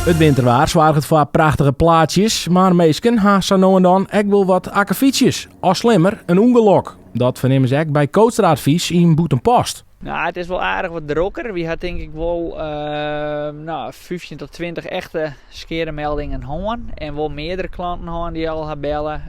Het winterwaar zorgt voor prachtige plaatsjes, maar meesken ha zo nou en dan ook wel wat akkefietsjes. Of slimmer, een ongeluk. Dat vernemen ze ook bij coachraadvies in Boetenpost. Nou, het is wel aardig wat drokker. We had denk ik wel 15 tot 20 echte skerenmeldingen hoorn. En wel meerdere klanten hoorn die al gaan bellen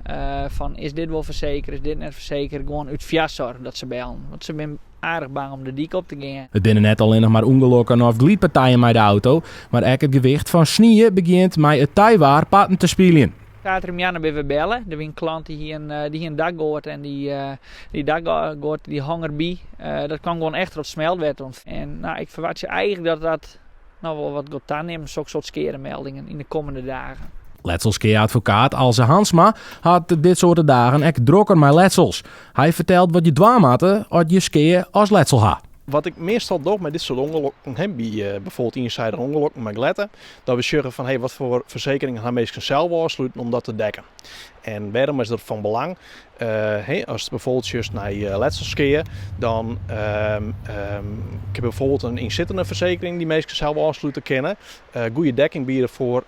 van is dit wel verzekerd, is dit net verzekerd. Gewoon uit Viassor dat ze bellen. Want ze zijn aardig bang om de dik op te gaan. Het binnen net alleen nog maar ongelukken of gliedpartijen met de auto, maar ook het gewicht van snieën begint met het tijwaar patten te spelen. Kater bij we bellen. Er was een klant die hier een dakgoord en die dakgoord die hang erbij. Dat kwam gewoon echt op smeltwet. En nou, ik verwacht je eigenlijk dat nou wel wat gaat aannemen, zo'n soort skerenmeldingen in de komende dagen. Letselskeeradvocaat Alze Hansma had dit soort dagen ook drokker met letsels. Hij vertelt wat je dwaam had als je skeer als letsel ha. Wat ik meestal doe met dit soort ongelukken heb, bijvoorbeeld insider ongelukken met gletten, dat we zeggen van wat voor verzekeringen gaan mensen zelf afsluiten om dat te dekken. En waarom is dat van belang? Als het bijvoorbeeld juist naar je letselskeer, dan ik heb bijvoorbeeld een inzittende verzekering die mensen zelf afsluiten kennen. Goede dekking bieden voor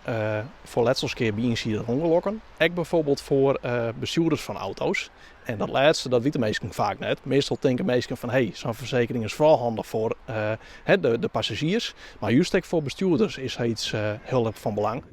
letselskeer bij insider ongelukken. Ook bijvoorbeeld voor bestuurders van auto's. En dat laatste, dat weten mensen vaak net. Meestal denken mensen van, zo'n verzekering is vooral handig voor de passagiers. Maar juist ook voor bestuurders is iets heel erg van belang.